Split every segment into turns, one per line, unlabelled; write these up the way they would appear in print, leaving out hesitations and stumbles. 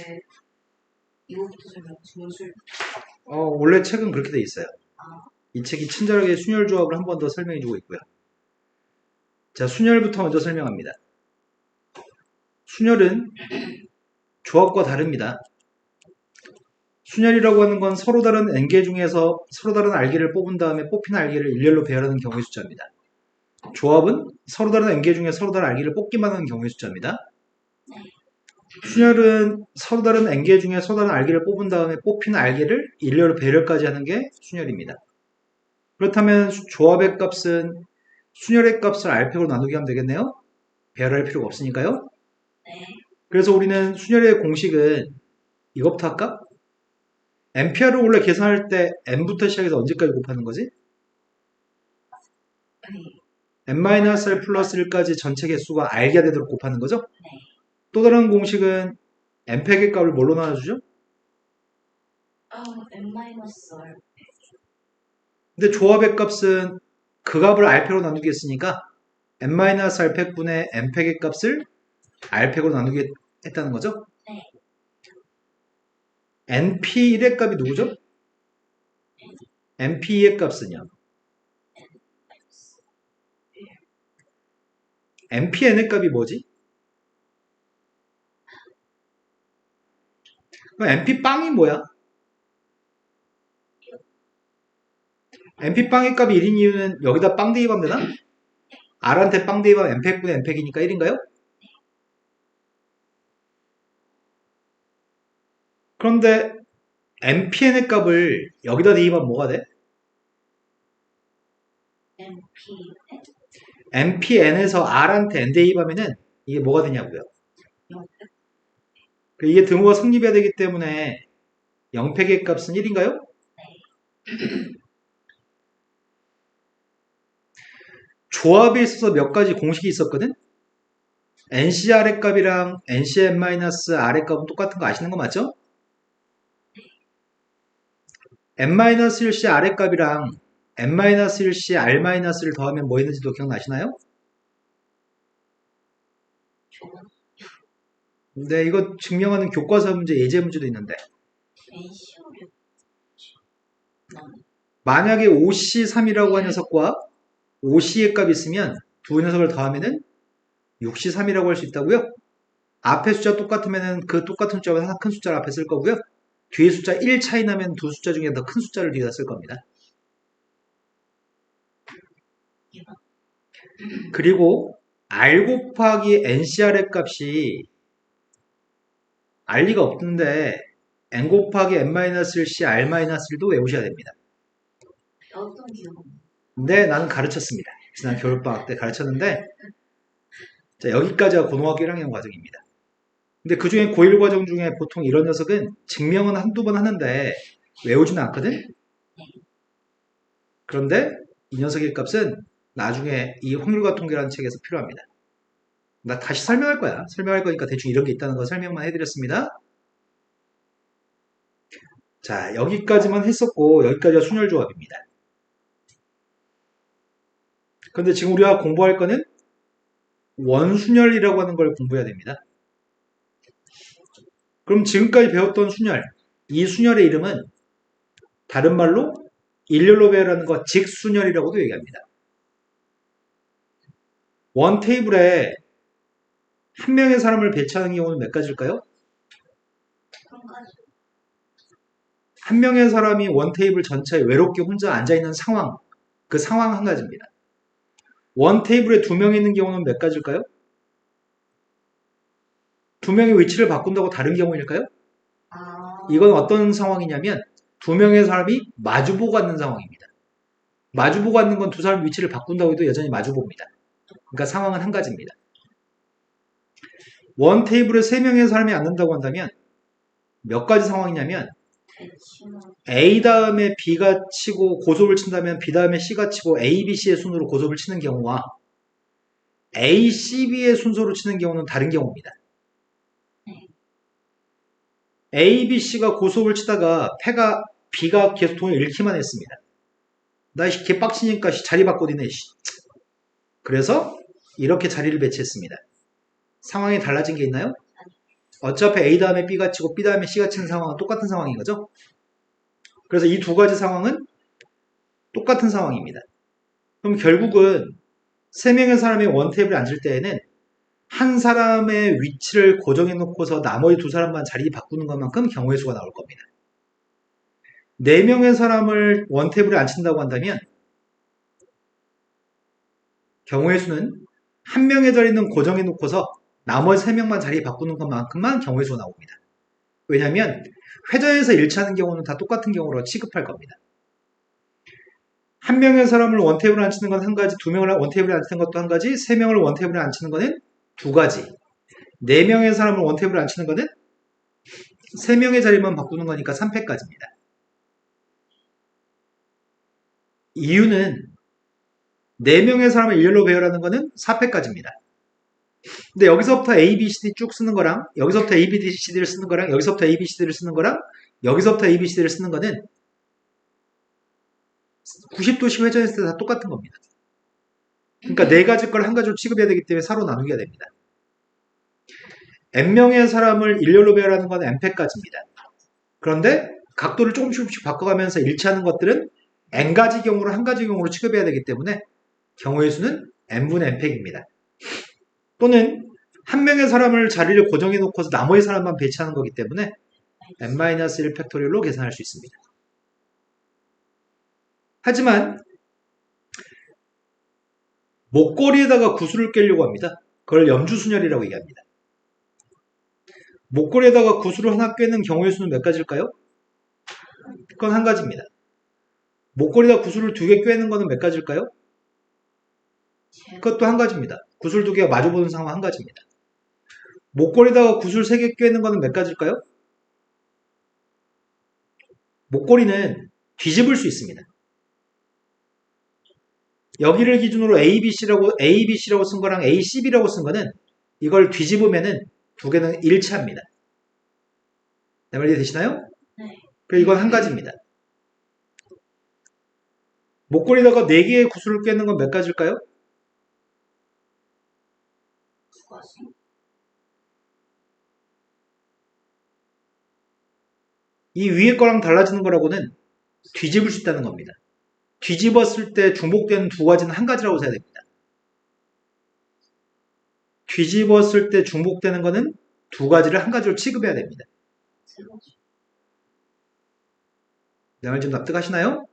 왜 이거부터 설명, 순술.
원래 책은 그렇게 돼 있어요.
아,
이 책이 친절하게 순열 조합을 한 번 더 설명해주고 있고요. 자, 순열부터 먼저 설명합니다. 순열은 조합과 다릅니다. 순열이라고 하는 건 서로 다른 n개 중에서 서로 다른 알기를 뽑은 다음에 뽑힌 알기를 일렬로 배열하는 경우의 숫자입니다. 조합은 서로 다른 n개 중에 서로 다른 알기를 뽑기만 하는 경우의 숫자입니다. 순열은 서로 다른 n개 중에 서로 다른 알기를 뽑은 다음에 뽑힌 알기를 일렬로 배열까지 하는 게 순열입니다. 그렇다면 조합의 값은 순열의 값을 r팩으로 나누기 하면 되겠네요. 배열할 필요가 없으니까요.
네.
그래서 우리는 순열의 공식은 이것부터 할까? 앰피어를 원래 계산할 때 n부터 시작해서 언제까지 곱하는 거지?
아니,
n-r 플러스 1까지 전체 개수가 r가 되도록 곱하는 거죠?
네.
또 다른 공식은 n팩의 값을 뭘로 나눠주죠?
n-r.
근데 조합의 값은 그 값을 r팩으로 나누기 했으니까 n-r팩분의 n팩의 값을 r팩으로 나누기 했다는 거죠?
네.
np1의 값이 누구죠? np2의 값은요? npn의 값이 뭐지? 그럼 np빵이 뭐야? np빵의 값이 1인 이유는 여기다 빵 대입하면 되나? r한테 빵 대입하면 n팩분의 n팩이니까 1인가요? 그런데 npn의 값을 여기다 대입하면 뭐가 돼? npn에서 r한테 n 대입하면은 이게 뭐가 되냐고요? 이게 등호가 성립해야 되기 때문에 0팩의 값은 1인가요? 조합에 있어서 몇 가지 공식이 있었거든? NCR의 값이랑 NCN-R의 값은 똑같은 거 아시는 거 맞죠? N-1C R의 값이랑 N-1C R-를 더하면 뭐 있는지도 기억나시나요? 네, 이거 증명하는 교과서 문제, 예제 문제도 있는데 만약에 5C3이라고 하는 녀석과 5C의 값이 있으면 두 녀석을 더하면은 6C3이라고 할 수 있다고요? 앞에 숫자 똑같으면 그 똑같은 숫자보다 하나 큰 숫자를 앞에 쓸 거고요. 뒤에 숫자 1 차이 나면 두 숫자 중에 더 큰 숫자를 뒤에다 쓸 겁니다. 그리고 R 곱하기 NCR의 값이 R 리가 없는데 N 곱하기 N-1C R-1도 외우셔야 됩니다.
어떤 기억?
근데 나는 가르쳤습니다. 지난 겨울방학 때 가르쳤는데 자, 여기까지가 고등학교 1학년 과정입니다. 근데 그 중에 고1 과정 중에 보통 이런 녀석은 증명은 한두 번 하는데 외우지는 않거든? 그런데 이 녀석의 값은 나중에 이 확률과 통계라는 책에서 필요합니다. 나 다시 설명할 거야. 설명할 거니까 대충 이런 게 있다는 거 설명만 해드렸습니다. 자, 여기까지만 했었고 여기까지가 순열조합입니다. 그런데 지금 우리가 공부할 거는 원순열이라고 하는 걸 공부해야 됩니다. 그럼 지금까지 배웠던 순열, 이 순열의 이름은 다른 말로 일렬로 배열하는 거 직순열이라고도 얘기합니다. 원 테이블에 한 명의 사람을 배치하는 경우는 몇 가지일까요? 한 명의 사람이 원 테이블 전체에 외롭게 혼자 앉아있는 상황, 그 상황 한 가지입니다. 원 테이블에 두 명이 있는 경우는 몇 가지일까요? 두 명의 위치를 바꾼다고 다른 경우일까요? 이건 어떤 상황이냐면 두 명의 사람이 마주보고 앉는 상황입니다. 마주보고 앉는 건 두 사람 위치를 바꾼다고 해도 여전히 마주봅니다. 그러니까 상황은 한 가지입니다. 원 테이블에 세 명의 사람이 앉는다고 한다면 몇 가지 상황이냐면 A 다음에 B가 치고 고속을 친다면 B 다음에 C가 치고 A, B, C의 순으로 고속을 치는 경우와 A, C, B의 순서로 치는 경우는 다른 경우입니다. A, B, C가 고속을 치다가 패가 B가 계속 돈을 잃기만 했습니다. 나 개빡치니까 자리 바꿔디네. 그래서 이렇게 자리를 배치했습니다. 상황이 달라진 게 있나요? 어차피 A 다음에 B가 치고 B 다음에 C가 치는 상황은 똑같은 상황인 거죠. 그래서 이 두 가지 상황은 똑같은 상황입니다. 그럼 결국은 세 명의 사람이 원테이블에 앉을 때에는 한 사람의 위치를 고정해 놓고서 나머지 두 사람만 자리 바꾸는 것만큼 경우의 수가 나올 겁니다. 네 명의 사람을 원테이블에 앉힌다고 한다면 경우의 수는 한 명의 자리는 고정해 놓고서 나머지 세 명만 자리 바꾸는 것만큼만 경우의 수가 나옵니다. 왜냐하면 회전에서 일치하는 경우는 다 똑같은 경우로 취급할 겁니다. 한 명의 사람을 원테이블에 앉히는 건 한 가지, 두 명을 원테이블에 앉히는 것도 한 가지, 세 명을 원테이블에 앉히는 거는 두 가지, 네 명의 사람을 원테이블에 앉히는 거는 세 명의 자리만 바꾸는 거니까 3패까지입니다. 이유는 4명의 사람을 일렬로 배열하는 거는 4패까지입니다. 근데 여기서부터 A, B, C, D 쭉 쓰는 거랑 여기서부터 A, B, C, D를 쓰는 거랑 여기서부터 A, B, C, D를 쓰는 거랑 여기서부터 A, B, C, D를 쓰는 거는 90도씩 회전했을 때 다 똑같은 겁니다. 그러니까 네 가지 걸 한 가지로 취급해야 되기 때문에 사로 나누게 됩니다. N명의 사람을 일렬로 배열하는 건 N패까지입니다. 그런데 각도를 조금씩 바꿔가면서 일치하는 것들은 N가지 경우로 한 가지 경우로 취급해야 되기 때문에 경우의 수는 N분의 N팩입니다. 또는 한 명의 사람을 자리를 고정해 놓고서 나머지 사람만 배치하는 거기 때문에 N-1 팩토리얼로 계산할 수 있습니다. 하지만 목걸이에다가 구슬을 꿰려고 합니다. 그걸 염주순열이라고 얘기합니다. 목걸이에다가 구슬을 하나 꿰는 경우의 수는 몇 가지일까요? 그건 한 가지입니다. 목걸이에다 구슬을 2개 꿰는 거는 몇 가지일까요? 그것도 한 가지입니다. 구슬 2개가 마주보는 상황 한 가지입니다. 목걸이에다가 구슬 3개 꿰는 거는 몇 가지일까요? 목걸이는 뒤집을 수 있습니다. 여기를 기준으로 ABC라고 쓴 거랑 ACB라고 쓴 거는 이걸 뒤집으면은 두 개는 일치합니다. 내 말 이해되시나요?
네.
그래서 이건 한 가지입니다. 목걸이에다가 4개의 구슬을 꿰는 건 몇 가지일까요?
두 가지.
이 위에 거랑 달라지는 거라고는 뒤집을 수 있다는 겁니다. 뒤집었을 때 중복되는 두 가지는 한 가지라고 써야 됩니다. 뒤집었을 때 중복되는 거는 두 가지를 한 가지로 취급해야 됩니다.
세 가지.
내 말 좀 납득하시나요?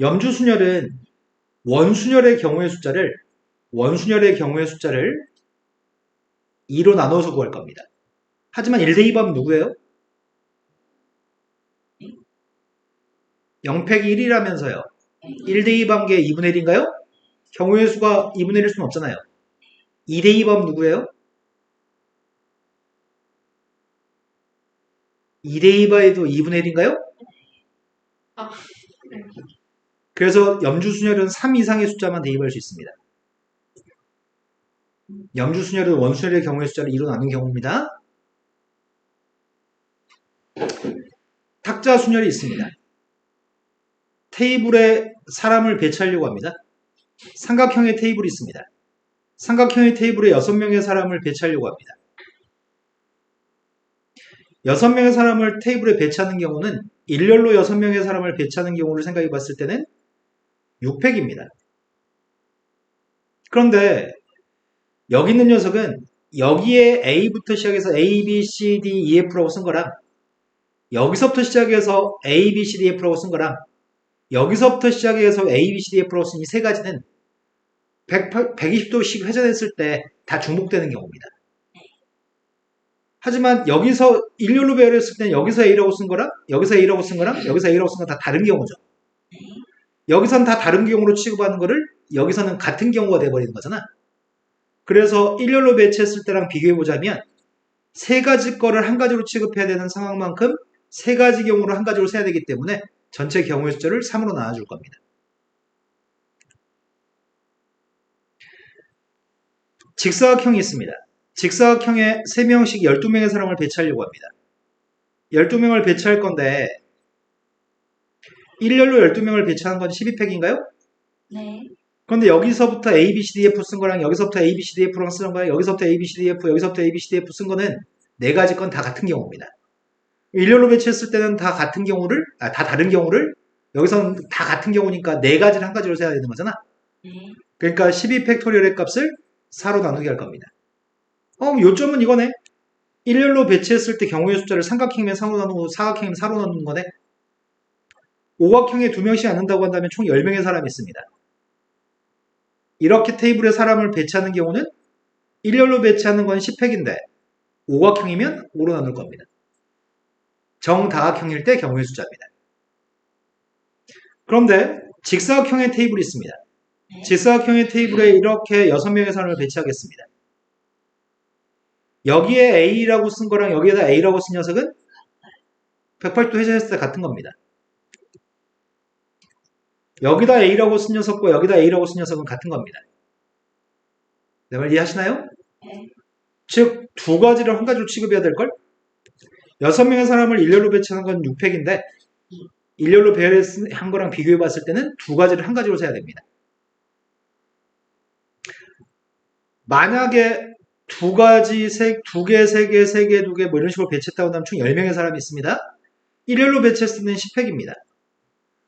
염주순열은 원순열의 경우의 숫자를 2로 나눠서 구할 겁니다. 하지만 1대2 하면 누구예요? 0-1이라면서요. 1대2 관계 2분의 1인가요? 경우의 수가 2분의 1일 수는 없잖아요. 2대2 하면 누구예요? 2대2 바에도 2분의 1인가요?
아, 네.
그래서 염주순열은 3 이상의 숫자만 대입할 수 있습니다. 염주순열은 원순열의 경우의 숫자를 2로 나눈 경우입니다. 탁자순열이 있습니다. 테이블에 사람을 배치하려고 합니다. 삼각형의 테이블이 있습니다. 삼각형의 테이블에 6명의 사람을 배치하려고 합니다. 6명의 사람을 테이블에 배치하는 경우는 일렬로 6명의 사람을 배치하는 경우를 생각해 봤을 때는 6팩입니다. 그런데 여기 있는 녀석은 여기에 A부터 시작해서 A, B, C, D, E, F라고 쓴 거랑 여기서부터 시작해서 A, B, C, D, F라고 쓴 거랑 여기서부터 시작해서 A, B, C, D, F라고 쓴 이 세 가지는 120도씩 회전했을 때 다 중복되는 경우입니다. 하지만 여기서 일렬로 배열했을 때는 여기서 A라고 쓴 거랑 여기서 A라고 쓴 거랑 여기서 A라고 쓴 건 다 다른 경우죠. 여기서는 다 다른 경우로 취급하는 거를 여기서는 같은 경우가 돼버리는 거잖아. 그래서 일렬로 배치했을 때랑 비교해보자면 세 가지 거를 한 가지로 취급해야 되는 상황만큼 세 가지 경우를 한 가지로 세야 되기 때문에 전체 경우의 숫자를 3으로 나눠줄 겁니다. 직사각형이 있습니다. 직사각형에 3명씩 12명의 사람을 배치하려고 합니다. 12명을 배치할 건데 일렬로 12명을 배치하는 건 12팩인가요?
네.
그런데 여기서부터 A, B, C, D, F 쓴 거랑 여기서부터 A, B, C, D, F랑 쓰는 거랑 여기서부터 A, B, C, D, F, 여기서부터 A, B, C, D, F 쓴 거는 네 가지 건 다 같은 경우입니다. 일렬로 배치했을 때는 다 같은 경우를, 다 다른 경우를, 여기서는 다 같은 경우니까 네 가지를 한 가지로 세야 되는 거잖아.
네.
그러니까 12팩토리얼의 값을 4로 나누게 할 겁니다. 요점은 이거네. 일렬로 배치했을 때 경우의 숫자를 삼각형이면 3로 나누고 사각형이면 4로 나누는 거네. 오각형에 2명씩 앉는다고 한다면 총 10명의 사람이 있습니다. 이렇게 테이블에 사람을 배치하는 경우는 일렬로 배치하는 건 10팩인데 오각형이면 5로 나눌 겁니다. 정다각형일 때 경우의 숫자입니다. 그런데 직사각형의 테이블이 있습니다.
네.
직사각형의 테이블에 이렇게 6명의 사람을 배치하겠습니다. 여기에 A라고 쓴 거랑 여기에다 A라고 쓴 녀석은 180도 회전했을 때 같은 겁니다. 여기다 A라고 쓴 녀석과 여기다 A라고 쓴 녀석은 같은 겁니다. 내 말 이해하시나요?
네.
즉, 두 가지를 한 가지로 취급해야 될걸? 6명의 사람을 일렬로 배치하는 건 6팩인데 일렬로 배열한 거랑 비교해 봤을 때는 두 가지를 한 가지로 세야 됩니다. 만약에 두 가지, 두 개, 세 개, 세 개, 두 개, 뭐 이런 식으로 배치했다고 하면 총 10명의 사람이 있습니다. 일렬로 배치했을 때는 10팩입니다.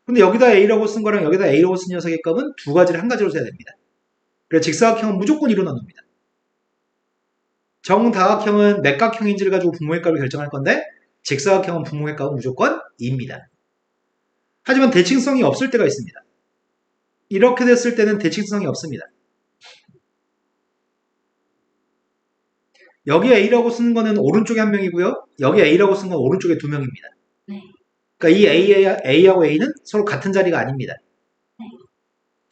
근데 여기다 A라고 쓴 거랑 여기다 A라고 쓴 녀석의 값은 두 가지를 한 가지로 세야 됩니다. 그래서 직사각형은 무조건 2로 나눕니다. 정다각형은 맥각형인지를 가지고 분모의 값을 결정할 건데 직사각형은 분모의 값은 무조건 2입니다. 하지만 대칭성이 없을 때가 있습니다. 이렇게 됐을 때는 대칭성이 없습니다. 여기 A라고 쓰는 거는 오른쪽에 한 명이고요. 여기 A라고 쓴 건 오른쪽에 두 명입니다.
네.
그러니까 이 A하고 A는 서로 같은 자리가 아닙니다.
네.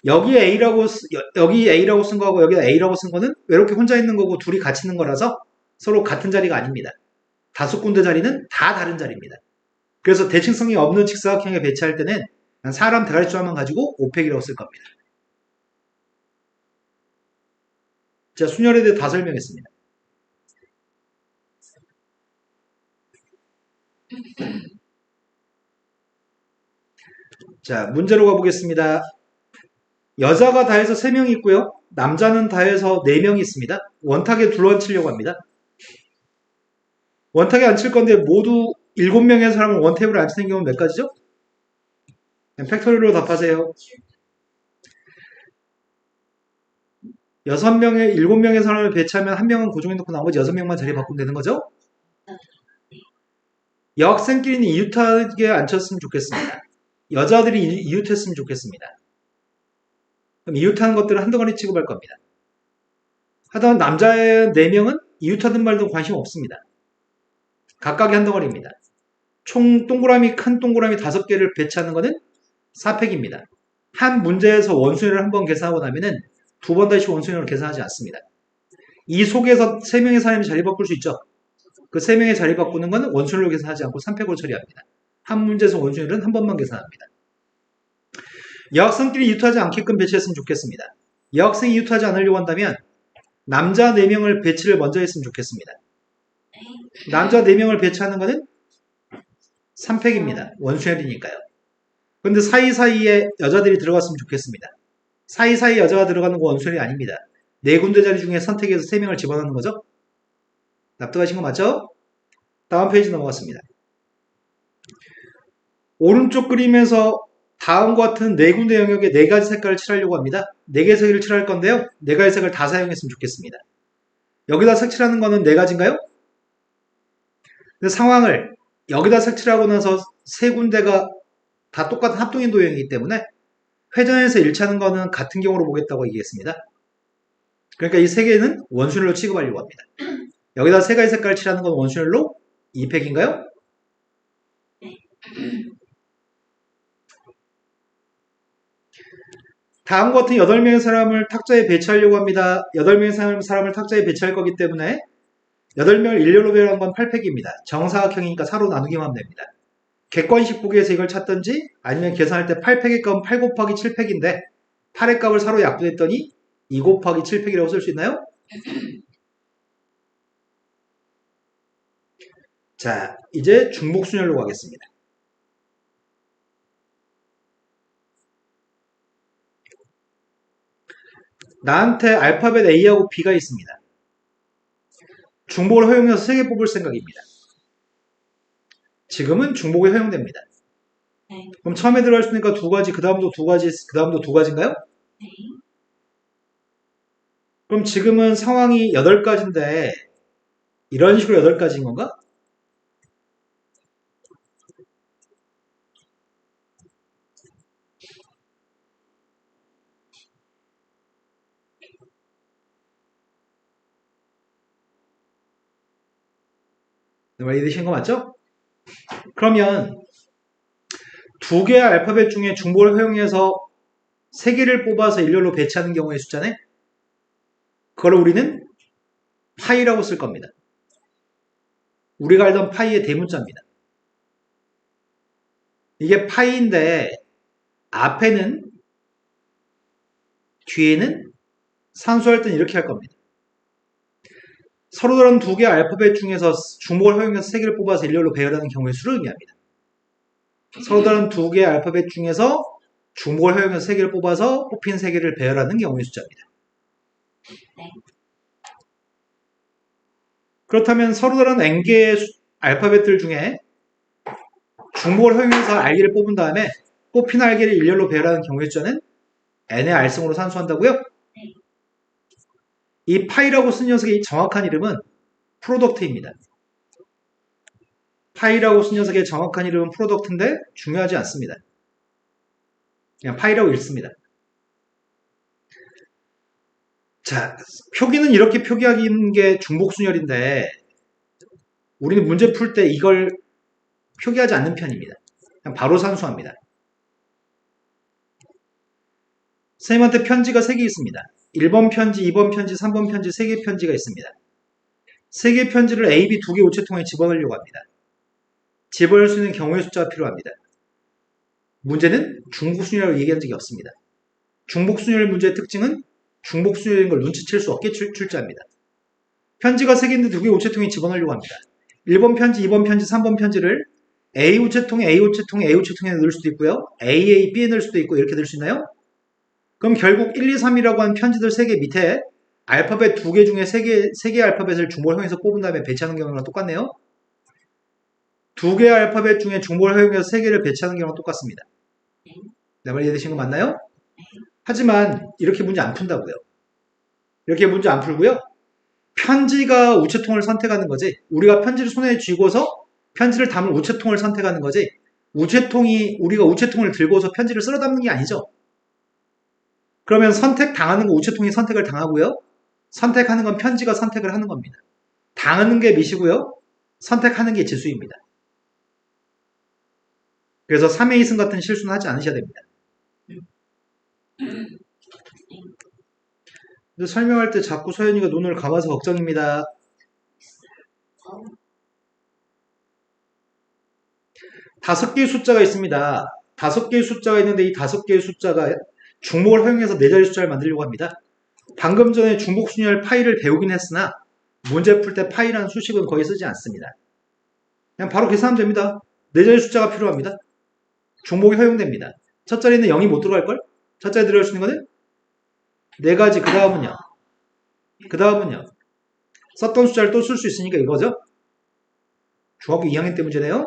여기 A라고 쓴 거하고 여기다 A라고 쓴 거는 이렇게 혼자 있는 거고 둘이 같이 있는 거라서 서로 같은 자리가 아닙니다. 다섯 군데 자리는 다 다른 자리입니다. 그래서 대칭성이 없는 직사각형에 배치할 때는 사람 대가리 숫자만 가지고 5팩이라고 쓸 겁니다. 자, 순열에 대해 다 설명했습니다. 자, 문제로 가보겠습니다. 여자가 다 해서 3명이 있고요. 남자는 다 해서 4명이 있습니다. 원탁에 둘러앉히려고 합니다. 원탁에 앉힐 건데 모두 7명의 사람을 원테이블에 앉히는 경우는 몇 가지죠? 팩토리로 답하세요. 7명의 사람을 배치하면 한 명은 고정해 놓고 나머지 6명만 자리 바꾸면 되는 거죠? 여학생끼리는 이웃하게 앉혔으면 좋겠습니다. 여자들이 이웃했으면 좋겠습니다. 그럼 이웃하는 것들을 한 덩어리 취급할 겁니다. 하다만 남자의 4명은 이웃하든 말든 관심 없습니다. 각각이 한 덩어리입니다. 총 큰 동그라미 5개를 배치하는 것은 4팩입니다. 한 문제에서 원순위를 한 번 계산하고 나면은 두 번 다시 원순위를 계산하지 않습니다. 이 속에서 3명의 사람이 자리 바꿀 수 있죠. 그 3명의 자리 바꾸는 건 원순위로 계산하지 않고 3팩으로 처리합니다. 한 문제에서 원순위를 한 번만 계산합니다. 여학생끼리 이웃하지 않게끔 배치했으면 좋겠습니다. 여학생이 이웃하지 않으려고 한다면 남자 4명을 배치를 먼저 했으면 좋겠습니다. 남자 4명을 배치하는 것은 3팩입니다. 원순열이니까요. 그런데 사이사이에 여자들이 들어갔으면 좋겠습니다. 사이사이 여자가 들어가는 거 원순열이 아닙니다. 4군데 자리 중에 선택해서 3명을 집어넣는 거죠. 납득하신 거 맞죠? 다음 페이지 넘어갔습니다. 오른쪽 그림에서 다음과 같은 4군데 영역에 4가지 색깔을 칠하려고 합니다. 4개의 색을 칠할 건데요. 4가지 색을 다 사용했으면 좋겠습니다. 여기다 색칠하는 거는 4가지인가요? 근데 상황을 여기다 색칠하고 나서 3군데가 다 똑같은 합동인 도형이기 때문에 회전에서 일치하는 거는 같은 경우로 보겠다고 얘기했습니다. 그러니까 이 3개는 원순열로 취급하려고 합니다. 여기다 3가지 색깔을 칠하는 건 원순열로 2팩인가요? 다음과 같은 8명의 사람을 탁자에 배치하려고 합니다. 8명의 사람을 탁자에 배치할 거기 때문에 8명을 일렬로 배열한 건 8팩입니다. 정사각형이니까 4로 나누기만 하면 됩니다. 객관식 보기에서 이걸 찾든지 아니면 계산할 때 8팩의 값은 8 곱하기 7팩인데 8의 값을 4로 약분했더니 2 곱하기 7팩이라고 쓸 수 있나요? 자, 이제 중복순열로 가겠습니다. 나한테 알파벳 A하고 B가 있습니다. 중복을 허용해서 3개 뽑을 생각입니다. 지금은 중복이 허용됩니다.
네.
그럼 처음에 들어갈 수 있으니까 2가지, 그 다음도 2가지, 그 다음도 2가지인가요?
네.
그럼 지금은 상황이 8가지인데 이런 식으로 8가지인 건가? 이해되신 거 맞죠? 그러면 2개의 알파벳 중에 중복을 허용해서 3개를 뽑아서 일렬로 배치하는 경우의 숫자네? 그걸 우리는 파이라고 쓸 겁니다. 우리가 알던 파이의 대문자입니다. 이게 파이인데 앞에는 뒤에는 산수할 때는 이렇게 할 겁니다. 서로 다른 2개의 알파벳 중에서 중복을 허용해서 3개를 뽑아서 일렬로 배열하는 경우의 수를 의미합니다. 서로 다른 2개의 알파벳 중에서 중복을 허용해서 3개를 뽑아서 뽑힌 3개를 배열하는 경우의 숫자입니다.
네.
그렇다면 서로 다른 n개의 알파벳들 중에 중복을 허용해서 알개를 뽑은 다음에 뽑힌 알개를 일렬로 배열하는 경우의 숫자는 n의 r승으로 산수한다고요?
네.
이 파이라고 쓴 녀석의 정확한 이름은 프로덕트입니다. 파이라고 쓴 녀석의 정확한 이름은 프로덕트인데 중요하지 않습니다. 그냥 파이라고 읽습니다. 자, 표기는 이렇게 표기하는 게 중복순열인데 우리는 문제 풀 때 이걸 표기하지 않는 편입니다. 그냥 바로 산수합니다. 선생님한테 편지가 3개 있습니다. 1번 편지, 2번 편지, 3번 편지 3개 편지가 있습니다. 3개 편지를 A, B 2개 우체통에 집어넣으려고 합니다. 집어넣을 수 있는 경우의 숫자가 필요합니다. 문제는 중복순열이라고 얘기한 적이 없습니다. 중복순열 문제의 특징은 중복순열인 걸 눈치챌 수 없게 출제합니다. 편지가 3개인데 2개 우체통에 집어넣으려고 합니다. 1번 편지, 2번 편지, 3번 편지를 A 우체통에 A 우체통에 A 우체통에 넣을 수도 있고요. AA, B에 넣을 수도 있고 이렇게 넣을 수 있나요? 그럼 결국 1, 2, 3이라고 하는 편지들 3개 밑에 알파벳 2개 중에 3개의 알파벳을 중복을 허용해서 뽑은 다음에 배치하는 경우랑 똑같네요. 2개의 알파벳 중에 중복을 허용해서 3개를 배치하는 경우랑 똑같습니다. 내 말 이해되신 거 맞나요? 하지만 이렇게 문제 안 푼다고요. 이렇게 문제 안 풀고요. 편지가 우체통을 선택하는 거지. 우리가 편지를 손에 쥐고서 편지를 담을 우체통을 선택하는 거지. 우리가 우체통을 들고서 편지를 쓸어 담는 게 아니죠. 그러면 선택당하는 거 우체통이 선택을 당하고요. 선택하는 건 편지가 선택을 하는 겁니다. 당하는 게 미시고요. 선택하는 게 지수입니다. 그래서 3의 2승 같은 실수는 하지 않으셔야 됩니다. 근데 설명할 때 자꾸 서연이가 눈을 감아서 걱정입니다. 5개의 숫자가 있습니다. 5개의 숫자가 있는데 이 5개의 숫자가 중복을 허용해서 4자리 숫자를 만들려고 합니다. 방금 전에 중복순열 파이를 배우긴 했으나 문제 풀 때 파이라는 수식은 거의 쓰지 않습니다. 그냥 바로 계산하면 됩니다. 4자리 숫자가 필요합니다. 중복이 허용됩니다. 첫 자리는 0이 못 들어갈걸? 첫 자리에 들어갈 수 있는 거는 4가지. 그 다음은요. 썼던 숫자를 또 쓸 수 있으니까 이거죠. 중학교 2학년 때 문제네요.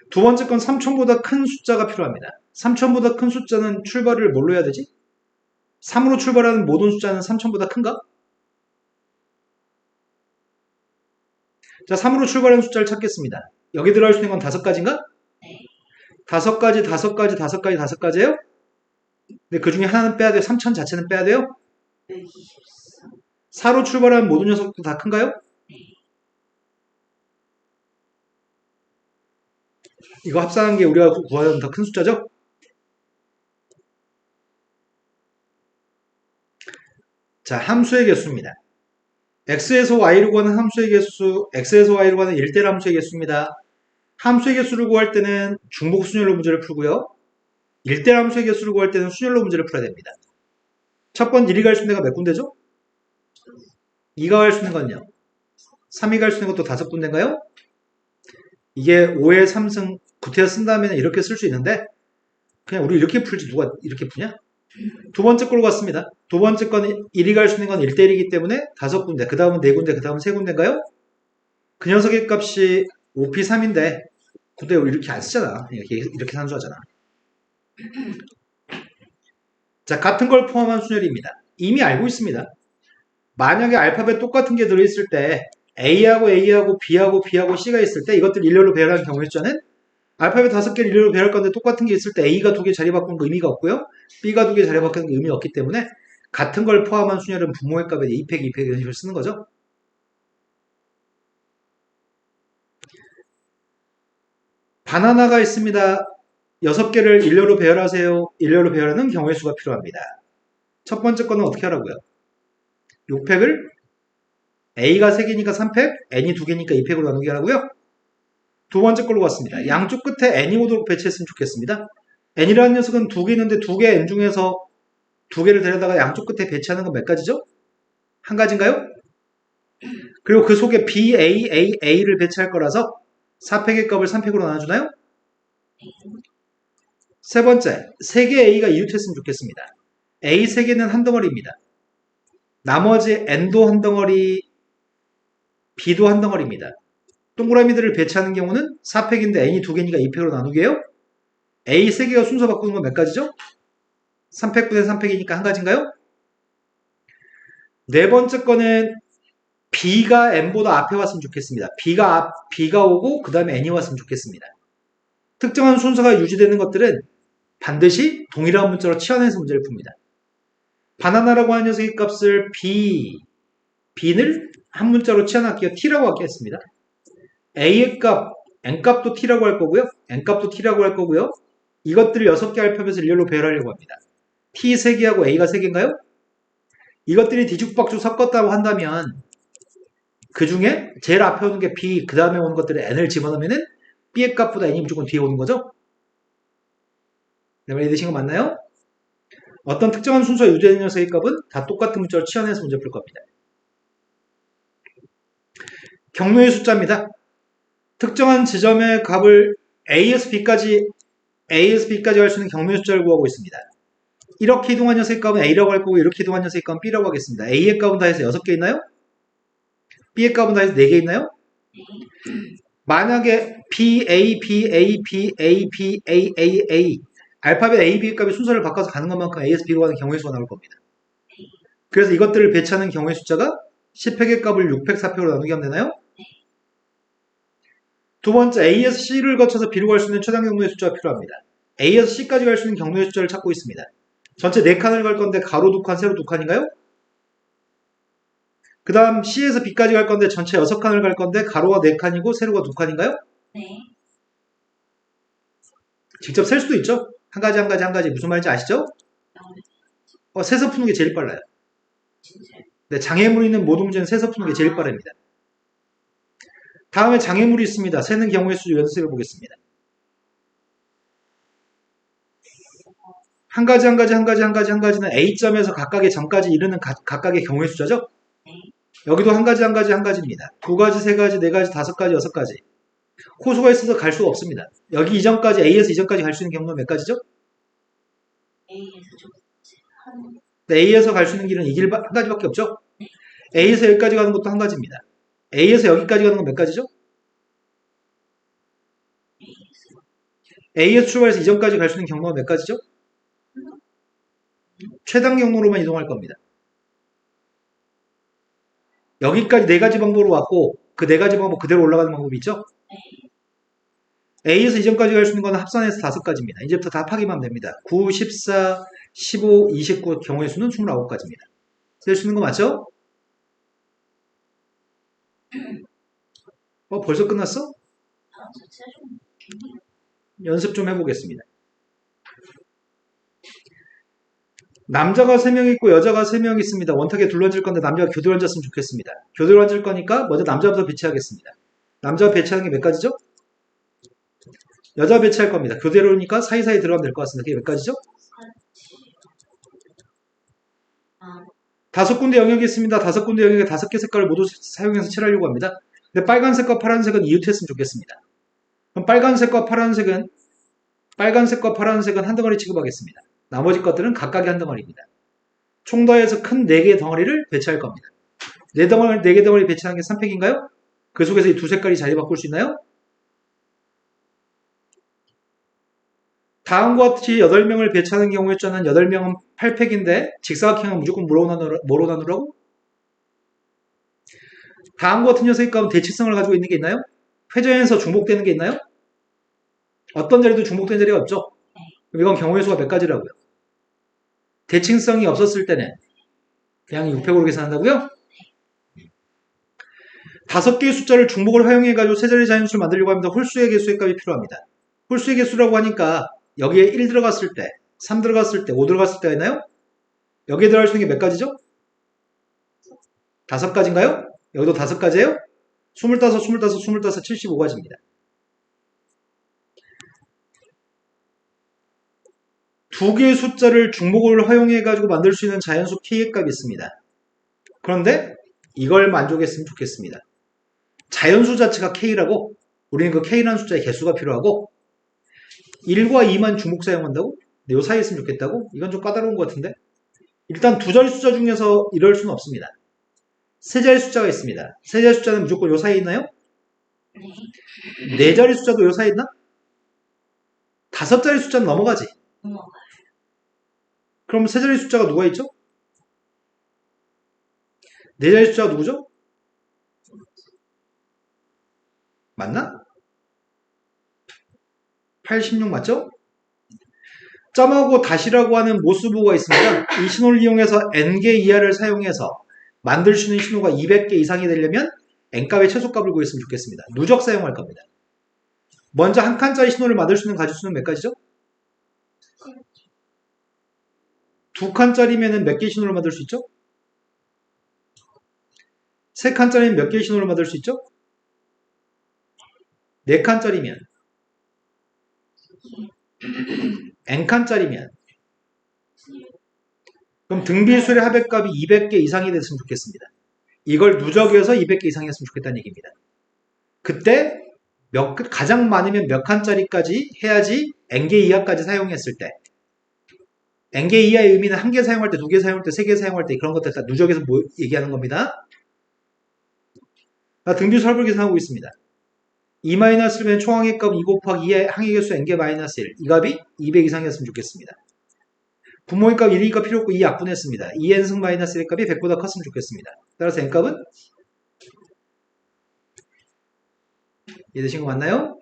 두 번째 건 3천보다 큰 숫자가 필요합니다. 3천보다 큰 숫자는 출발을 뭘로 해야 되지? 3으로 출발하는 모든 숫자는 3천보다 큰가? 자, 3으로 출발하는 숫자를 찾겠습니다. 여기 들어갈 수 있는 건 5가지인가?
네.
5가지, 5가지, 5가지, 5가지예요? 근데 그 중에 하나는 빼야 돼요. 3천 자체는 빼야 돼요?
124.
4로 출발하는 모든 녀석도 다 큰가요?
네.
이거 합산한 게 우리가 구하는 더 큰 숫자죠? 자, 함수의 개수입니다. x에서 y로 구하는 함수의 개수, x에서 y로 구하는 1대 함수의 개수입니다. 함수의 개수를 구할 때는 중복 순열로 문제를 풀고요. 1대 함수의 개수를 구할 때는 순열로 문제를 풀어야 됩니다. 첫 번 1이 갈 수 있는 데가 몇 군데죠? 2가 갈 수 있는 건요. 3이 갈 수 있는 것도 5군데인가요? 이게 5의 3승 구태여 쓴다면 이렇게 쓸 수 있는데 그냥 우리 이렇게 풀지 누가 이렇게 푸냐? 두 번째 걸로 갔습니다. 두 번째 건 1이 갈 수 있는 건 1대1이기 때문에 5군데, 그 다음은 4군데, 그 다음은 3군데인가요? 그 녀석의 값이 5p3인데 근데 이렇게 안 쓰잖아. 이렇게 산수하잖아. 자, 같은 걸 포함한 순열입니다. 이미 알고 있습니다. 만약에 알파벳 똑같은 게 들어있을 때 A하고 A하고 B하고 B하고 C가 있을 때 이것들 일렬로 배열하는 경우의 숫자는 알파벳 5개를 일렬로 배열할 건데 똑같은 게 있을 때 A가 2개 자리 바꾸는 거 의미가 없고요. B가 2개 자리 바꾸는 거 의미가 없기 때문에 같은 걸 포함한 순열은 분모의 값에 2팩, 2팩 이런 식으로 쓰는 거죠. 바나나가 있습니다. 6개를 일렬로 배열하세요. 일렬로 배열하는 경우의 수가 필요합니다. 첫 번째 거는 어떻게 하라고요? 6팩을 A가 3개니까 3팩, N이 2개니까 2팩으로 나누게 하라고요? 두 번째 걸로 갔습니다. 양쪽 끝에 N이 오도록 배치했으면 좋겠습니다. N이라는 녀석은 2개 있는데 2개 N 중에서 2개를 데려다가 양쪽 끝에 배치하는 건 몇 가지죠? 한 가지인가요? 그리고 그 속에 B, A, A, A를 배치할 거라서 4팩의 값을 3팩으로 나눠주나요? 세 번째, 3개 A가 이웃했으면 좋겠습니다. A 3개는 한 덩어리입니다. 나머지 N도 한 덩어리, B도 한 덩어리입니다. 동그라미들을 배치하는 경우는 4팩인데 N이 2개니까 2팩으로 나누게요. A 3개가 순서 바꾸는 건 몇 가지죠? 3팩분의 3팩이니까 한 가지인가요? 네 번째 거는 B가 N보다 앞에 왔으면 좋겠습니다. B가 오고 그 다음에 N이 왔으면 좋겠습니다. 특정한 순서가 유지되는 것들은 반드시 동일한 문자로 치환해서 문제를 풉니다. 바나나라고 하는 녀석의 값을 B를 한 문자로 치환할게요. T라고 하겠습니다. A의 값, N값도 T라고 할 거고요. N값도 T라고 할 거고요. 이것들을 6개 알파벳을 일렬로 배열하려고 합니다. T 3개하고 A가 3개인가요? 이것들이 뒤죽박죽 섞었다고 한다면 그 중에 제일 앞에 오는 게 B, 그 다음에 오는 것들을 N을 집어넣으면 B의 값보다 N이 무조건 뒤에 오는 거죠? 내 말 이해되신 거 맞나요? 어떤 특정한 순서가 유지되는 녀석의 값은 다 똑같은 문자로 치환해서 문제 풀 겁니다. 경로의 숫자입니다. 특정한 지점의 값을 A에서 B까지 할 수 있는 경로의 숫자를 구하고 있습니다. 이렇게 이동한 녀석의 값은 A라고 할 거고 이렇게 이동한 녀석의 값은 B라고 하겠습니다. A의 값은 다 해서 6개 있나요? B의 값은 다 해서 4개 있나요? 만약에 B, A, B, A, B, A, B, A, A, A 알파벳 A, B의 값이 순서를 바꿔서 가는 것만큼 A에서 B로 가는 경우의 수가 나올 겁니다. 그래서 이것들을 배치하는 경우의 숫자가 10팩의 값을 6팩, 4팩으로 나누게 하면 되나요? 두 번째, A에서 C를 거쳐서 B로 갈 수 있는 최단 경로의 숫자가 필요합니다. A에서 C까지 갈 수 있는 경로의 숫자를 찾고 있습니다. 전체 4칸을 갈 건데 가로 2칸, 세로 2칸인가요? 그 다음 C에서 B까지 갈 건데 전체 6칸을 갈 건데 가로가 4칸이고 세로가 2칸인가요?
네.
직접 셀 수도 있죠? 한 가지 무슨 말인지 아시죠? 세서 푸는 게 제일 빨라요.
진짜요?
네, 장애물이 있는 모든 문제는 세서 푸는 게 제일 빠릅니다. 다음에 장애물이 있습니다. 세는 경우의 수 연습해 보겠습니다. 한 가지는 A점에서 각각의 점까지 이르는 각각의 경우의 숫자죠?
네.
여기도 한 가지입니다. 2가지, 3가지, 4가지, 5가지, 6가지. 호수가 있어서 갈 수가 없습니다. 여기 이전까지, A에서 이전까지 갈 수 있는 경로는 몇 가지죠?
A에서 좀 한.
네, A에서 갈 수 있는 길은 이 길 한 가지밖에 없죠? A에서 여기까지 가는 것도 한 가지입니다. A에서 여기까지 가는 건 몇 가지죠? A에서 출발해서 이전까지 갈 수 있는 경로가 몇 가지죠? 최단 경로로만 이동할 겁니다. 여기까지 4가지 방법으로 왔고 그 4가지 방법 그대로 올라가는 방법이 있죠? A에서 이전까지 갈 수 있는 건 합산해서 5가지입니다. 이제부터 답하기만 됩니다. 9, 14, 15, 29 경우의 수는 29가지입니다. 쓸 수 있는 거 맞죠? 벌써 끝났어? 연습 좀 해보겠습니다. 남자가 3명 있고 여자가 3명 있습니다. 원탁에 둘러질 건데 남자가 교대로 앉았으면 좋겠습니다. 교대로 앉을 거니까 먼저 남자부터 배치하겠습니다. 남자 배치하는 게 몇 가지죠? 여자 배치할 겁니다. 교대로니까 사이사이 들어가면 될 것 같습니다. 그게 몇 가지죠? 5군데 영역이 있습니다. 5군데 영역에 5개 색깔을 모두 사용해서 칠하려고 합니다. 근데 빨간색과 파란색은 이웃했으면 좋겠습니다. 그럼 빨간색과 파란색은 한 덩어리 취급하겠습니다. 나머지 것들은 각각의 한 덩어리입니다. 총 더해서 큰 4개의 덩어리를 배치할 겁니다. 4개 덩어리 배치하는 게 3팩인가요? 그 속에서 이 두 색깔이 자리 바꿀 수 있나요? 다음과 같이 8명을 배치하는 경우에 저는 8명은 8팩인데 직사각형은 무조건 뭐로 나누라고? 다음과 같은 녀석의 값은 대칭성을 가지고 있는 게 있나요? 회전에서 중복되는 게 있나요? 어떤 자리도 중복되는 자리가 없죠? 그럼 이건 경우의 수가 몇 가지라고요? 대칭성이 없었을 때는 그냥 6팩으로 계산한다고요? 5개의 숫자를 중복을 활용해가지고 세 자리 자연수를 만들려고 합니다. 홀수의 개수의 값이 필요합니다. 홀수의 개수라고 하니까 여기에 1 들어갔을 때, 3 들어갔을 때, 5 들어갔을 때가 있나요? 여기에 들어갈 수 있는 게 몇 가지죠? 5가지인가요? 여기도 5가지예요? 25, 25, 25, 75가지입니다. 두 개의 숫자를 중복을 활용해가지고 만들 수 있는 자연수 K의 값이 있습니다. 그런데 이걸 만족했으면 좋겠습니다. 자연수 자체가 K라고 우리는 그 K라는 숫자의 개수가 필요하고 1과 2만 중복 사용한다고? 근데 요 사이에 있으면 좋겠다고? 이건 좀 까다로운 것 같은데? 일단 두 자리 숫자 중에서 이럴 수는 없습니다. 세 자리 숫자가 있습니다. 세 자리 숫자는 무조건 요 사이에 있나요? 네 자리 숫자도 요 사이에 있나? 5자리 숫자는 넘어가지. 그럼 세 자리 숫자가 누가 있죠? 네 자리 숫자가 누구죠? 맞나? 86 맞죠? 점하고 다시라고 하는 모스부호가 있습니다. 이 신호를 이용해서 n개 이하를 사용해서 만들 수 있는 신호가 200개 이상이 되려면 n값의 최소값을 구했으면 좋겠습니다. 누적 사용할 겁니다. 먼저 한 칸짜리 신호를 만들 수 있는 가지수는 몇 가지죠? 두 칸짜리면 몇 개의 신호를 만들 수 있죠? 세 칸짜리면 몇 개의 신호를 만들 수 있죠? 네 칸짜리면 n칸짜리면 그럼 등비수의 합의값이 200개 이상이 됐으면 좋겠습니다. 이걸 누적해서 200개 이상이었으면 좋겠다는 얘기입니다. 그때 가장 많으면 몇 칸짜리까지 해야지 n개 이하까지 사용했을 때 n개 이하의 의미는 한 개 사용할 때, 두 개 사용할 때, 세 개 사용할 때 그런 것들 다 누적해서 얘기하는 겁니다. 등비수 할부 계산하고 있습니다. 2-1면 총 항해값 2 곱하기 2의 항해개수 n개 마이너스 1. 이 값이 200 이상이었으면 좋겠습니다. 분모의 값 1이니까 필요 없고 2 약분했습니다. 2n승 마이너스 1의 값이 100보다 컸으면 좋겠습니다. 따라서 n값은 이해되신 거 맞나요?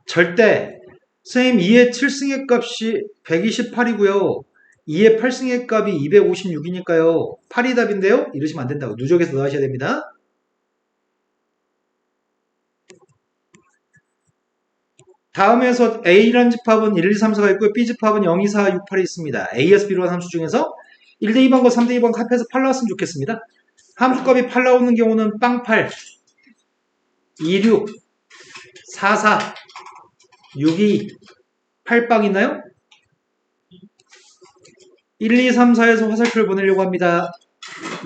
절대 선생님 2의 7승의 값이 128이고요. 2의 8승의 값이 256이니까요. 8이 답인데요? 이러시면 안 된다고. 누적해서 넣으셔야 됩니다. 다음에서 A라는 집합은 1, 2, 3, 4가 있고요. B 집합은 0, 2, 4, 6, 8이 있습니다. A에서 B로 한 함수 중에서 1대 2번과 3대 2번 합해서 8 나왔으면 좋겠습니다. 함수값이 8 나오는 경우는 빵 8, 2, 6, 4, 4, 6, 2, 8빵 있나요? 1, 2, 3, 4에서 화살표를 보내려고 합니다.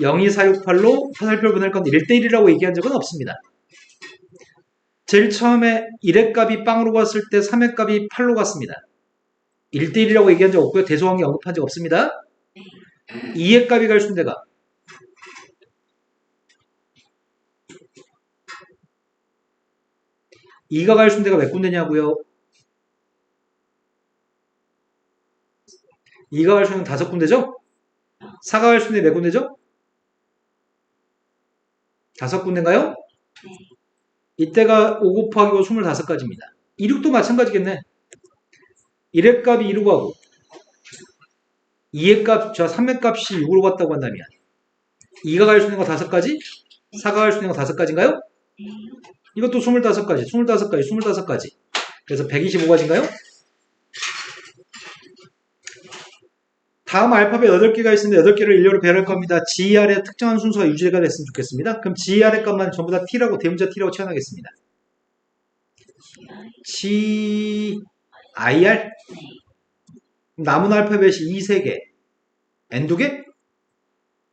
0, 2, 4, 6, 8로 화살표를 보낼 건데 1대1이라고 얘기한 적은 없습니다. 제일 처음에 1의 값이 빵으로 갔을 때 3의 값이 8로 갔습니다. 1대1이라고 얘기한 적 없고요. 대소관계 언급한 적 없습니다. 2의 값이 갈 수 있는 데가 2가 갈 수 있는 데가 몇 군데냐고요? 2가 갈 수 있는 5군데죠? 4가 갈 수 있는 데 몇 군데죠? 5군데인가요? 이때가 5 곱하기 5 25가지입니다. 2, 6도 마찬가지겠네. 1의 값이 2로 가고 2의 값, 3의 값이 6으로 갔다고 한다면 2가 갈 수 있는 거 5가지? 4가 갈 수 있는 거 5가지인가요? 이것도 25가지, 25가지, 25가지. 그래서 125가지인가요? 다음 알파벳 8개가 있는데 8개를 일렬로 배열할 겁니다. GR의 특정한 순서가 유지가 됐으면 좋겠습니다. 그럼 GR의 값만 전부 다 T라고 대문자 T라고 채워나겠습니다. GIR? 남은 알파벳이 2, 3개, N 2개?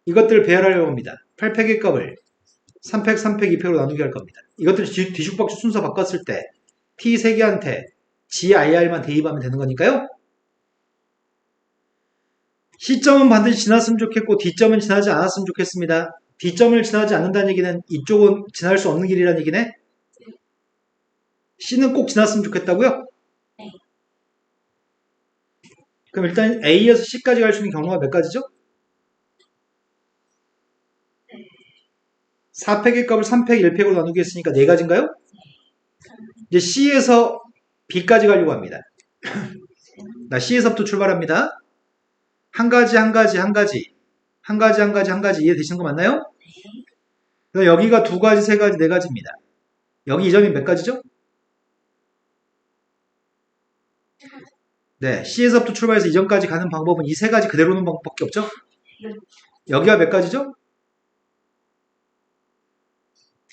이것들을 배열하려고 합니다. 8팩의 값을 3팩, 3팩, 2팩으로 나누게 할 겁니다. 이것들을 뒤죽박죽 순서 바꿨을 때 T 3개한테 GIR만 대입하면 되는 거니까요. C점은 반드시 지났으면 좋겠고 D점은 지나지 않았으면 좋겠습니다. D점을 지나지 않는다는 얘기는 이쪽은 지날 수 없는 길이라는 얘기네. C는 꼭 지났으면 좋겠다고요?
네.
그럼 일단 A에서 C까지 갈 수 있는 경로가 몇 가지죠? 4팩의 값을 3팩, 1팩으로 나누기 했으니까 4가지인가요? 이제 C에서 B까지 가려고 합니다. 나 C에서부터 출발합니다. 한 가지, 한 가지, 한 가지. 한 가지, 한 가지, 한 가지. 이해되시는 거 맞나요? 그래서 여기가 2가지, 3가지, 4가지입니다. 여기 이 점이 몇 가지죠? 네, C에서부터 출발해서 이 점까지 가는 방법은 이 3가지 그대로 놓는 방법밖에 없죠? 여기가 몇 가지죠?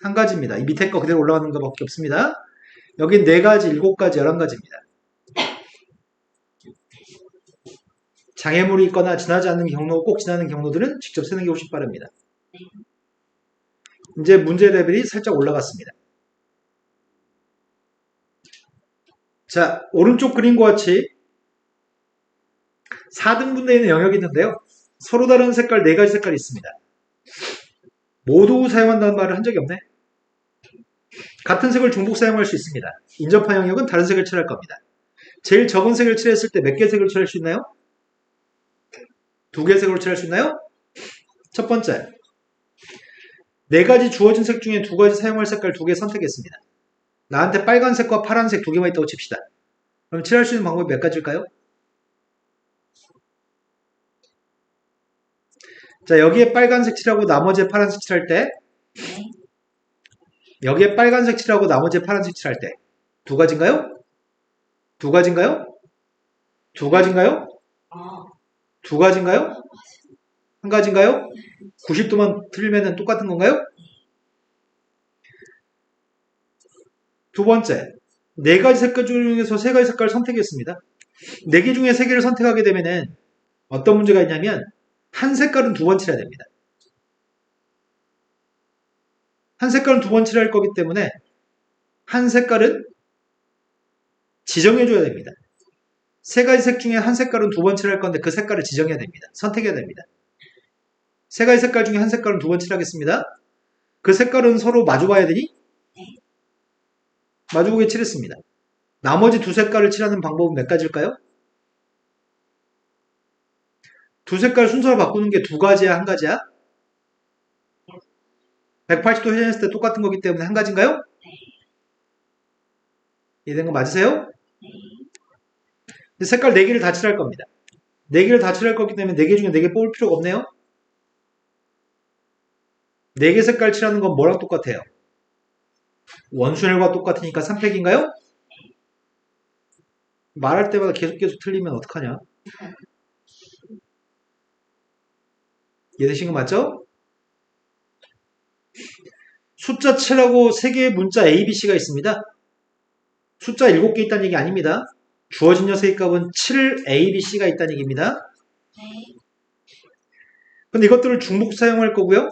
한 가지입니다. 이 밑에 거 그대로 올라가는 것밖에 없습니다. 여긴 4가지, 7가지, 11가지입니다. 장애물이 있거나 지나지 않는 경로, 꼭 지나는 경로들은 직접 세는 게 훨씬 빠릅니다. 이제 문제 레벨이 살짝 올라갔습니다. 자, 오른쪽 그림과 같이 4등분되어 있는 영역이 있는데요. 서로 다른 색깔 4가지 색깔이 있습니다. 모두 사용한다는 말을 한 적이 없네. 같은 색을 중복 사용할 수 있습니다. 인접한 영역은 다른 색을 칠할 겁니다. 제일 적은 색을 칠했을 때 몇 개 색을 칠할 수 있나요? 2개 색으로 칠할 수 있나요? 첫 번째, 4가지 주어진 색 중에 2가지 사용할 색깔 2개 선택했습니다. 나한테 빨간색과 파란색 2개만 있다고 칩시다. 그럼 칠할 수 있는 방법이 몇 가지일까요? 자, 여기에 빨간색 칠하고 나머지에 파란색 칠할 때, 여기에 빨간색 칠하고 나머지에 파란색 칠할 때, 2가지인가요? 2가지인가요? 2가지인가요? 2가지인가요? 한 가지인가요? 90도만 틀리면 똑같은 건가요? 두 번째, 4가지 색깔 중에서 3가지 색깔을 선택했습니다. 4개 중에 3개를 선택하게 되면은 어떤 문제가 있냐면 한 색깔은 2번 칠해야 됩니다. 한 색깔은 2번 칠할 거기 때문에 한 색깔은 지정해줘야 됩니다. 3가지 색 중에 한 색깔은 2번 칠할 건데 그 색깔을 지정해야 됩니다. 선택해야 됩니다. 3가지 색깔 중에 한 색깔은 2번 칠하겠습니다. 그 색깔은 서로 마주봐야 되니? 마주보게 칠했습니다. 나머지 2색깔을 칠하는 방법은 몇 가지일까요? 2색깔 순서를 바꾸는 게 2가지야, 한 가지야? 180도 회전했을 때 똑같은 거기 때문에 한 가지인가요? 이해된 거 맞으세요? 색깔 4개를 다 칠할 겁니다. 4개를 다 칠할 거기 때문에 4개 중에 4개 뽑을 필요가 없네요. 4개 색깔 칠하는 건 뭐랑 똑같아요? 원순열과 똑같으니까 3팩인가요? 말할 때마다 계속 틀리면 어떡하냐? 이해되신 거 맞죠? 숫자 7하고 3개의 문자 A, B, C가 있습니다. 숫자 7개 있다는 얘기 아닙니다. 주어진 녀석의 값은 7 A, B, C가 있다는 얘기입니다. 근데 이것들을 중복 사용할 거고요.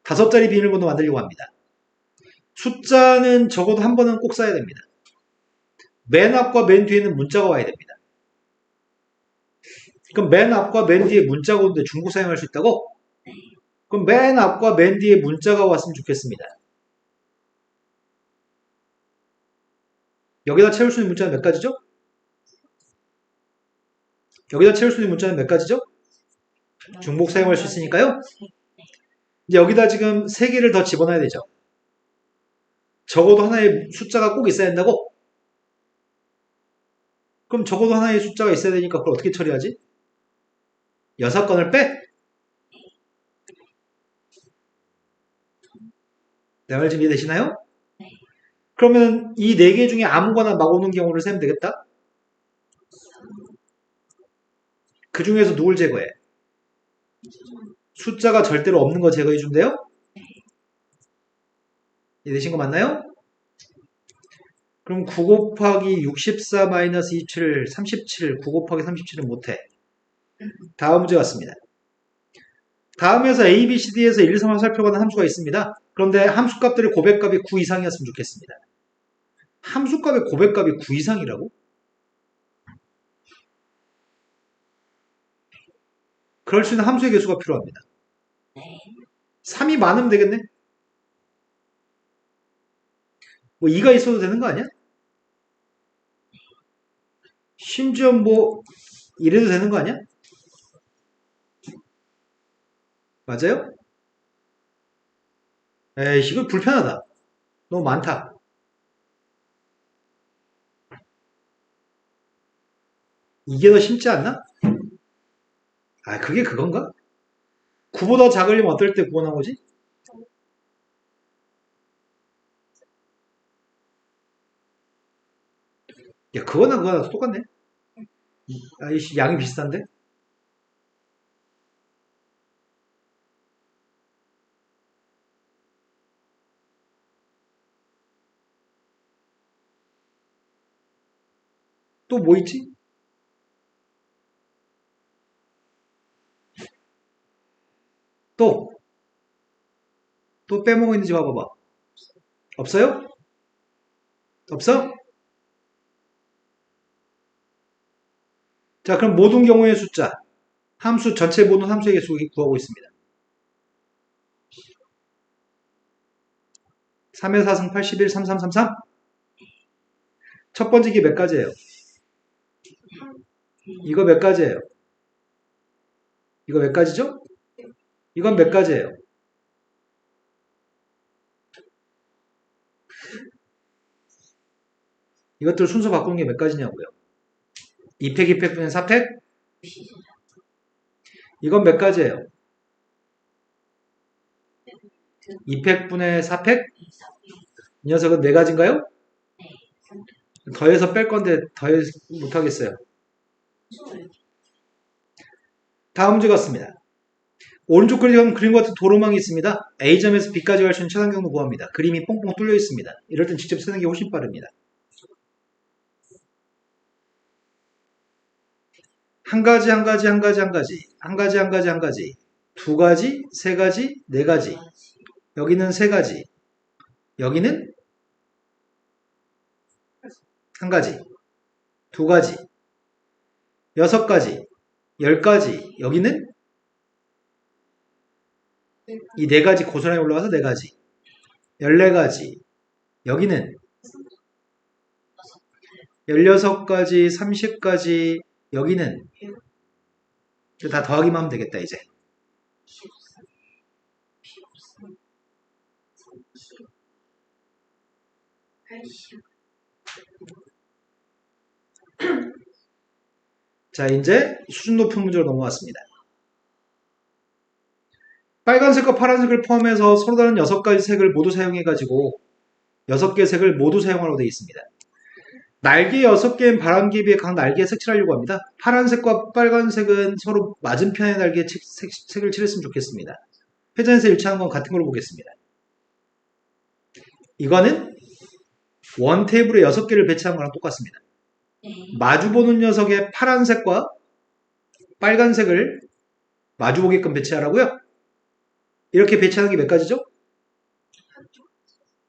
5자리 비밀번호 만들려고 합니다. 숫자는 적어도 한 번은 꼭 써야 됩니다. 맨 앞과 맨 뒤에는 문자가 와야 됩니다. 그럼 맨 앞과 맨 뒤에 문자가 오는데 중복 사용할 수 있다고? 그럼 맨 앞과 맨 뒤에 문자가 왔으면 좋겠습니다. 여기다 채울 수 있는 문자는 몇 가지죠? 여기다 채울 수 있는 문자는 몇 가지죠? 중복 사용할 수 있으니까요. 이제 여기다 지금 3개를 더 집어넣어야 되죠. 적어도 하나의 숫자가 꼭 있어야 된다고? 그럼 적어도 하나의 숫자가 있어야 되니까 그걸 어떻게 처리하지? 6건을 빼? 내 말 좀 이해되시나요? 그러면 이 4개 중에 아무거나 막 오는 경우를 세면 되겠다? 그 중에서 누굴 제거해? 숫자가 절대로 없는 거 제거해 준대요? 이해되신 거 맞나요? 그럼 9 곱하기 64 마이너스 27, 37, 9 곱하기 37은 못해. 다음 문제 같습니다. 다음에서 A, B, C, D에서 1, 2, 3을 살펴가는 함수가 있습니다. 그런데 함수값들의 고백값이 9 이상이었으면 좋겠습니다. 함수값의 고백값이 9 이상이라고? 그럴 수 있는 함수의 개수가 필요합니다. 3이 많으면 되겠네. 뭐 2가 있어도 되는 거 아니야? 심지어 뭐 이래도 되는 거 아니야? 맞아요? 에이, 이거 불편하다. 너무 많다. 이게 더 쉽지 않나? 아, 그게 그건가? 9보다 작으려면 어떨 때 9가 나오지? 야, 그거나 똑같네. 아이씨, 양이 비슷한데? 또 뭐 있지? 또, 또 빼먹어 있는지 봐봐봐. 없어요? 없어? 자, 그럼 모든 경우의 숫자. 함수, 전체 모든 함수의 개수 구하고 있습니다. 3의 4승 81, 3333? 첫 번째 게 몇 가지예요? 이거 몇 가지예요? 이거 몇 가지죠? 이건 몇 가지예요? 이것들 순서 바꾸는 게 몇 가지냐고요? 2팩, 2팩 분의 4팩? 이건 몇 가지예요? 2팩 분의 4팩? 이 녀석은 4가지인가요? 더해서 뺄 건데 더해 못하겠어요. 다음 문제 같습니다. 오른쪽 그림 같은 도로망이 있습니다. A점에서 B까지 갈 수 있는 최단 경로 구합니다. 그림이 뽕뽕 뚫려 있습니다. 이럴 땐 직접 쓰는 게 훨씬 빠릅니다. 한 가지, 한 가지, 한 가지, 한 가지, 한 가지, 한 가지, 한 가지, 두 가지, 세 가지, 네 가지. 여기는 세 가지. 여기는 한 가지, 두 가지, 6가지, 10가지. 여기는 이 네 가지 고스란히 올라가서 네 가지, 14가지. 여기는 16가지, 30가지. 여기는 다 더하기만 하면 되겠다, 이제.
80,
자, 이제 수준 높은 문제로 넘어왔습니다. 빨간색과 파란색을 포함해서 서로 다른 6가지 색을 모두 사용해가지고 6개의 색을 모두 사용하라고 되어 있습니다. 날개 6개인 바람개에 비해 각 날개에 색칠하려고 합니다. 파란색과 빨간색은 서로 맞은편의 날개에 색을 칠했으면 좋겠습니다. 회전에서 일치하는 건 같은 걸로 보겠습니다. 이거는 원 테이블에 6개를 배치한 거랑 똑같습니다. 마주보는 녀석의 파란색과 빨간색을 마주보게끔 배치하라고요? 이렇게 배치하는 게 몇 가지죠?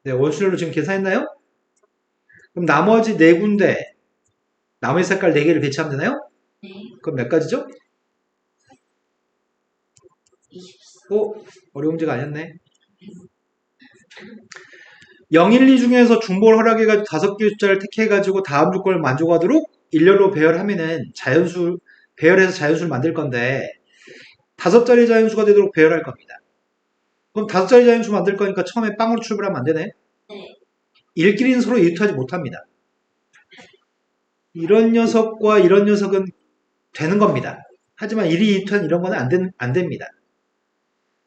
네, 원수열로 지금 계산했나요? 그럼 나머지 4군데, 나머지 색깔 4개를 배치하면 되나요? 그럼 몇 가지죠?
24,
어려운 문제가 아니었네. 0, 1, 2 중에서 중복을 허락해가지고 5개의 숫자를 택해가지고 다음 조건을 만족하도록 일렬로 배열하면은 배열해서 자연수를 만들 건데 5자리 자연수가 되도록 배열할 겁니다. 그럼 5자리 자연수 만들 거니까 처음에 빵으로 출발하면 안 되네.
네.
1끼리는 서로 이웃하지 못합니다. 이런 녀석과 이런 녀석은 되는 겁니다. 하지만 1이 이웃한 이런 거는 안 됩니다.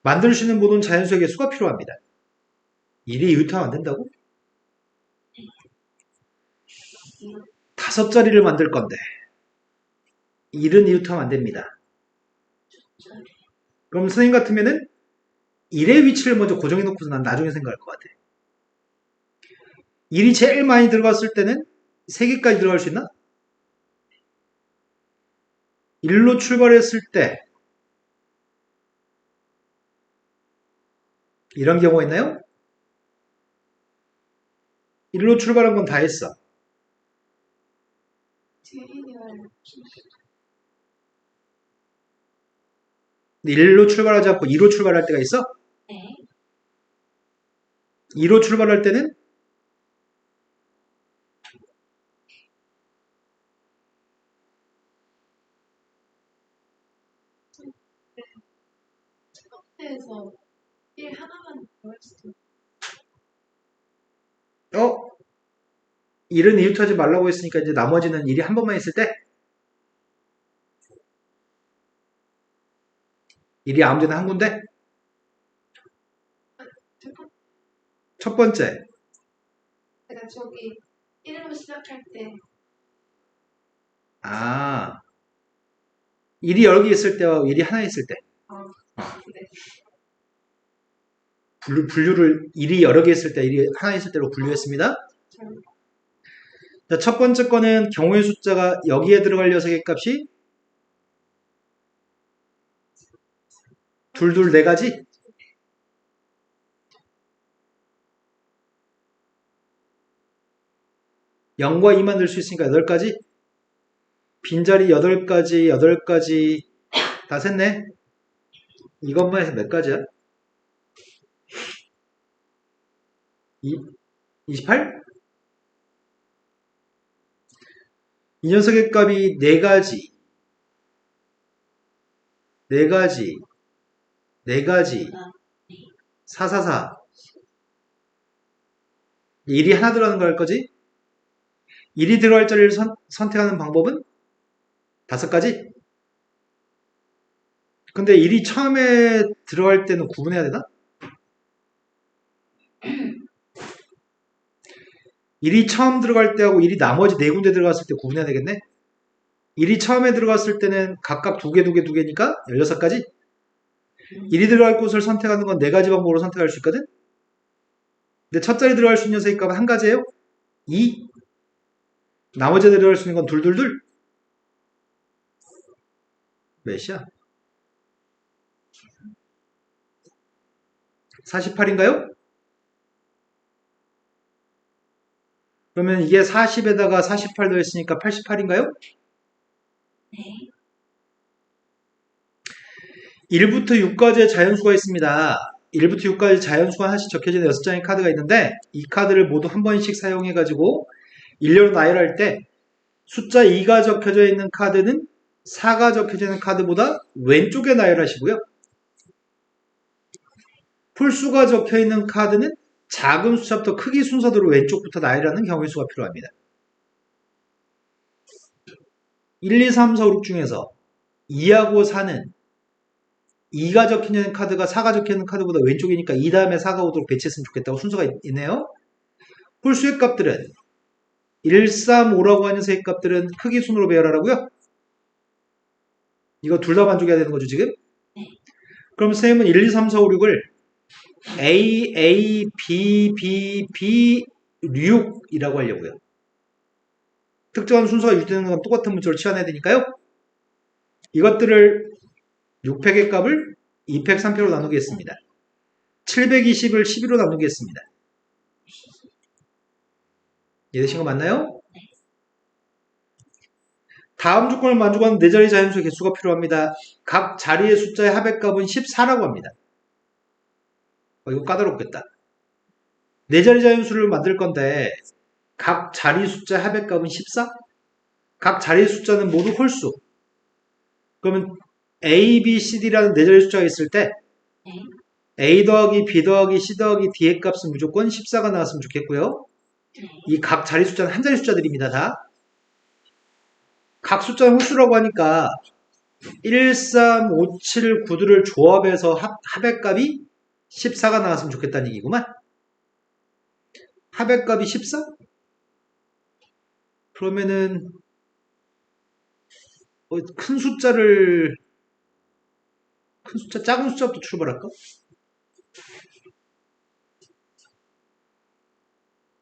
만들 수 있는 모든 자연수에게 수가 필요합니다. 1이 이웃하면 안 된다고? 5자리를 만들 건데 1은 이웃하면 안 됩니다. 그럼 선생님 같으면은 1의 위치를 먼저 고정해 놓고서 난 나중에 생각할 것 같아. 1이 제일 많이 들어갔을 때는 3개까지 들어갈 수 있나? 1로 출발했을 때 이런 경우가 있나요? 1로 출발한 건 다 했어. 1로 출발하지 않고 2로 출발할 때가 있어?
네.
2로 출발할 때는
에서 1 하나만 더할 수도 있고.
1은 이웃하지 말라고 했으니까 이제 나머지는 1이 한 번만 있을 때 1이 아무 데나 한 군데 첫 번째
그러니까 저기 1로 시작할 때
1이 여러 개 있을 때와 1이 하나 있을 때
네.
분류를 1이 여러 개 있을 때 1이 하나 있을 때로 분류했습니다. 자, 첫 번째 거는 경우의 숫자가 여기에 들어갈 녀석의 값이 둘둘 네 가지. (0과 2만) 들 수 있으니까 8가지. 빈자리 8가지, 8가지 다 셌네. 이것만 해서 몇 가지야? 28? 이 녀석의 값이 4가지, 4가지, 4가지, 444. 1이 하나 들어가는 거 할 거지? 1이 들어갈 자리를 선택하는 방법은 5가지? 근데 1이 처음에 들어갈 때는 구분해야 되나? 1이 처음 들어갈 때하고 1이 나머지 4군데 들어갔을 때 구분해야 되겠네? 1이 처음에 들어갔을 때는 각각 2개, 2개, 2개니까 16가지? 1이 들어갈 곳을 선택하는 건 4가지 방법으로 선택할 수 있거든? 근데 첫 자리 들어갈 수 있는 녀석의 값은 한 가지예요? 2. 나머지 들어갈 수 있는 건 둘둘둘? 몇이야? 48인가요? 그러면 이게 40에다가 48 더했으니까 88인가요?
네.
1부터 6까지의 자연수가 있습니다. 1부터 6까지 자연수가 하나씩 적혀진 6장의 카드가 있는데 이 카드를 모두 한 번씩 사용해가지고 일렬로 나열할 때 숫자 2가 적혀져 있는 카드는 4가 적혀져 있는 카드보다 왼쪽에 나열하시고요. 풀수가 적혀 있는 카드는 작은 숫자부터 크기 순서대로 왼쪽부터 나열하는 경우의 수가 필요합니다. 1, 2, 3, 4, 5, 6 중에서 2하고 4는 2가 적혀있는 카드가 4가 적혀있는 카드보다 왼쪽이니까 2 다음에 4가 오도록 배치했으면 좋겠다고 순서가 있네요. 홀수의 값들은 1, 3, 5라고 하는 녀석의 값들은 크기 순으로 배열하라고요. 이거 둘 다 만족해야 되는 거죠 지금? 그럼 선생님은 1, 2, 3, 4, 5, 6을 A, A, B, B, B, 6이라고 하려고요. 특정한 순서가 유지되는 건 똑같은 문자로 치환해야 되니까요. 이것들을 6팩의 값을 2팩, 3팩으로 나누겠습니다. 720을 12로 나누겠습니다. 이해되신 거 맞나요? 다음 조건을 만족하는 4자리 자연수의 개수가 필요합니다. 각 자리의 숫자의 합의값은 14라고 합니다. 이거 까다롭겠다. 4자리 자연수를 만들 건데 각 자리 숫자의 합의값은 14? 각 자리 숫자는 모두 홀수. 그러면 A, B, C, D라는 4자리 숫자가 있을 때 A 더하기 B 더하기 C 더하기 D의 값은 무조건 14가 나왔으면 좋겠고요. 이 각 자리 숫자는 한 자리 숫자들입니다. 다. 각 숫자는 홀수라고 하니까 1, 3, 5, 7, 9들을 조합해서 합의값이 14가 나왔으면 좋겠다는 얘기구만. 합의값이 14? 그러면은 큰 숫자를 작은 숫자부터 출발할까?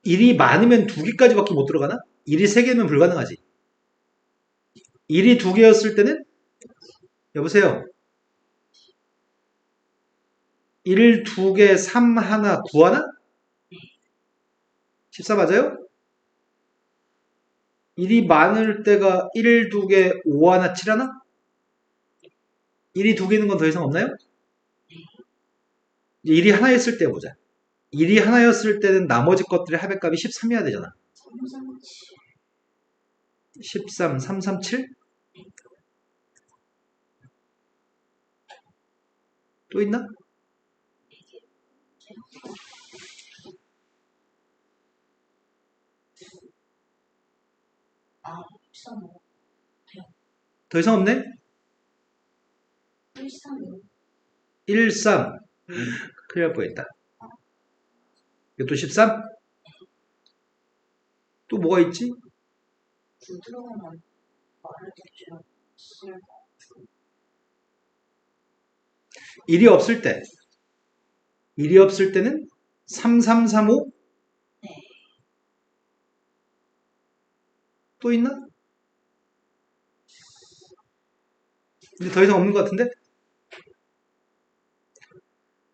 1이 많으면 2개까지밖에 못 들어가나? 1이 3개면 불가능하지. 1이 2개였을 때는 여보세요. 1, 2개, 3, 하나, 9 하나? 14 맞아요? 1이 많을 때가 1, 2개, 5 하나, 7 하나? 1이 2개 있는 건 더 이상 없나요? 이제 1이 하나였을 때 보자. 1이 하나였을 때는 나머지 것들의 합의값이 13이어야 되잖아.
337.
13, 337? 또 있나?
아, 135.
더 이상 없네?
135.
13. 큰일 날 뻔했다. 이것도 13? 또 뭐가 있지?
9 들어가면 말을 대충 쓸
1이 없을 때. 1이 없을 때는 3335?
네.
또 있나? 근데 더 이상 없는 것 같은데?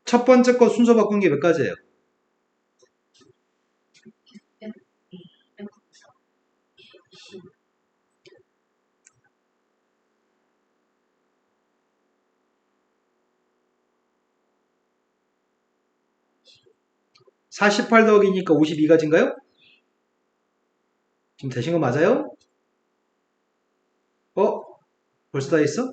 첫 번째 거 순서 바꾼 게 몇 가지예요? 48 더하기니까 52가지인가요? 지금 되신 거 맞아요? 벌써 다 했어?